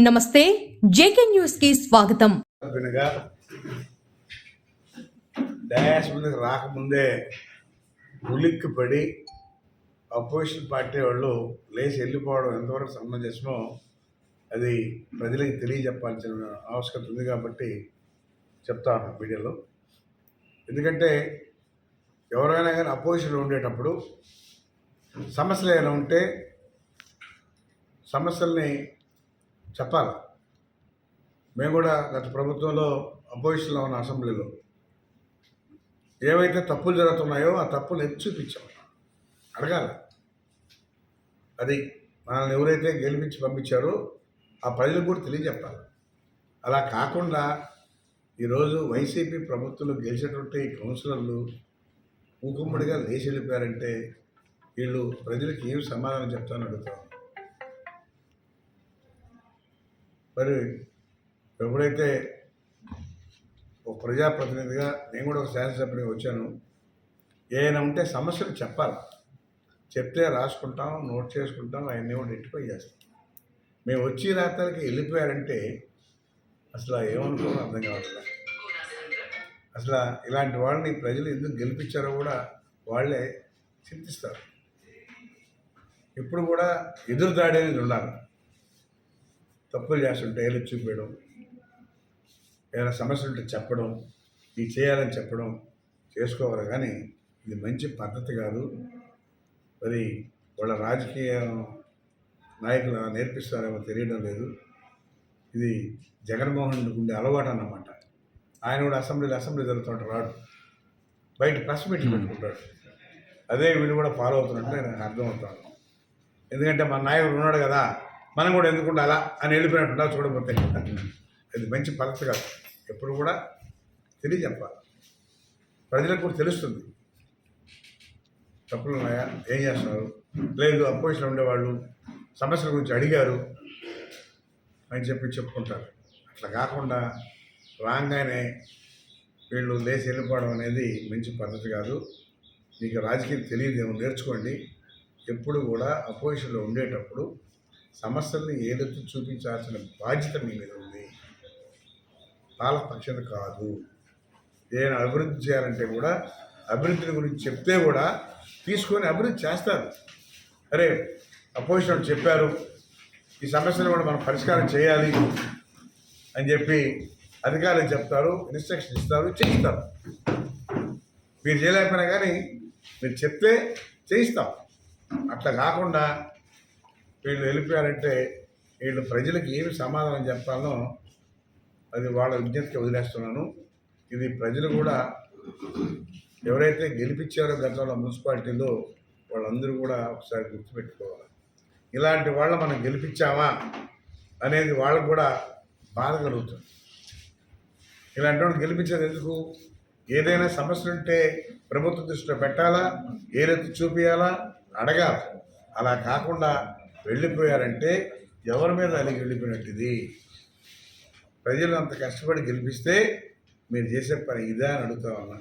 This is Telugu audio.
నమస్తే జేకే న్యూస్ కి స్వాగతం. డాష్ ముందుకు రాకముందే ఉలిక్కి పడి అపోజిషన్ పార్టీ వాళ్ళు లేచి వెళ్ళిపోవడం ఎంతవరకు సమంజసమో అది ప్రజలకు తెలియజెప్పాల్సిన ఆవశ్యకత ఉంది కాబట్టి చెప్తా ఉన్నాను వీడియోలో. ఎందుకంటే ఎవరైనా కానీ అపోజిషన్లో ఉండేటప్పుడు సమస్యలు ఏమైనా ఉంటే సమస్యల్ని చెప్పాలి. మేము కూడా గత ప్రభుత్వంలో అపోజిషన్లో ఉన్న అసెంబ్లీలో ఏవైతే తప్పులు జరుగుతున్నాయో ఆ తప్పులు ఎత్తి చూపించాం, అడగాలి. అది మనల్ని ఎవరైతే గెలిపించి పంపించారో ఆ ప్రజలకు కూడా తెలియజెప్పాలి. అలా కాకుండా ఈరోజు వైసీపీ ప్రభుత్వంలో గెలిచేటువంటి కౌన్సిలర్లు మూకుమ్మడిగా లేచి వెళ్ళిపోయారంటే వీళ్ళు ప్రజలకు ఏమి సమాధానం చెప్తానని అడుగుతాం. మరి ఎప్పుడైతే ఒక ప్రజాప్రతినిధిగా నేను కూడా ఒక శాసనసభ్యుడిగా వచ్చాను, ఏమైనా ఉంటే సమస్యలు చెప్పాలి. చెప్తే రాసుకుంటాం, నోట్ చేసుకుంటాం, అవన్నీ కూడా రెక్టిఫై చేస్తాం. మేము వచ్చి రాత్రికి వెళ్ళిపోయారంటే అసలు ఏమనుకోవడం అర్థం కావట్లేదు. అసలు ఇలాంటి వాళ్ళని ప్రజలు ఎందుకు గెలిపించారో కూడా వాళ్ళే చింతిస్తారు. ఇప్పుడు కూడా ఎదురుదాడి అనేది ఉండాలి. తప్పులు చేస్తుంటే ఏళ్ళు చూపించడం, ఏదైనా సమస్యలు ఉంటే చెప్పడం, ఇది చేయాలని చెప్పడం చేసుకోవాలి. కానీ ఇది మంచి పద్ధతి కాదు. మరి వాళ్ళ రాజకీయ నాయకులు నేర్పిస్తారేమో తెలియడం లేదు. ఇది జగన్మోహన్ రెడ్డికి ఉండే అలవాటు అన్నమాట. ఆయన కూడా అసెంబ్లీ జరుగుతుంటారు, రాడు, బయట ప్రెస్ మీట్లు పెట్టుకుంటాడు. అదే వీళ్ళు కూడా ఫాలో అవుతున్నట్టు నాకు అర్థమవుతాను. ఎందుకంటే మన నాయకుడు ఉన్నాడు కదా, మనం కూడా ఎందుకు ఉండాలా అని వెళ్ళిపోయినట్టున్నా చూడబోతే అది మంచి పద్ధతి కాదు. ఎప్పుడు కూడా తెలియజెప్పాలి, ప్రజలకు కూడా తెలుస్తుంది తప్పులు ఉన్నాయా, ఏం చేస్తున్నారు. లేదు అపోజిషన్ ఉండేవాళ్ళు సమస్యల గురించి అడిగారు అని చెప్పుకుంటారు. అట్లా కాకుండా రాగానే వీళ్ళు లేచి వెళ్ళిపోవడం అనేది మంచి పద్ధతి కాదు. మీకు రాజకీయం తెలియదేమో, నేర్చుకోండి. ఎప్పుడు కూడా అపోజిషన్లో ఉండేటప్పుడు సమస్యల్ని ఏదెత్తి చూపించాల్సిన బాధ్యత మీ మీద ఉంది, పాలపక్షత కాదు. ఏదైనా అభివృద్ధి చేయాలంటే కూడా అభివృద్ధిని గురించి చెప్తే కూడా తీసుకొని అభివృద్ధి చేస్తారు. అరే అపోజిషన్ చెప్పారు, ఈ సమస్యను కూడా మనం పరిష్కారం చేయాలి అని చెప్పి అధికారులు చెప్తారు, ఇన్స్ట్రక్షన్ ఇస్తారు, చేయిస్తారు. మీరు చేయలేకపోయినా కానీ మీరు చెప్తే చేయిస్తాం. అట్లా కాకుండా వీళ్ళు వెళ్ళిపోయారంటే వీళ్ళు ప్రజలకు ఏమి సమాధానం చెప్పాలనో అది వాళ్ళ విజ్ఞతకి వదిలేస్తున్నాను. ఇది ప్రజలు కూడా ఎవరైతే గెలిపించారో గతంలో మున్సిపాలిటీలో వాళ్ళందరూ కూడా ఒకసారి గుర్తుపెట్టుకోవాలి. ఇలాంటి వాళ్ళ మనం గెలిపించామా అనేది వాళ్ళకు కూడా బాధ కలుగుతుంది. ఇలాంటి వాళ్ళు గెలిపించేది ఎందుకు? ఏదైనా సమస్యలు ఉంటే ప్రభుత్వ దృష్టిలో పెట్టాలా, ఏదైతే చూపించాలా, అడగాలి. అలా కాకుండా వెళ్ళిపోయారంటే ఎవరి మీద అలిగి వెళ్ళిపోయినట్టు. ఇది ప్రజలు అంత కష్టపడి గెలిపిస్తే మీరు చేసే పని ఇదా అని అడుగుతా ఉన్నా.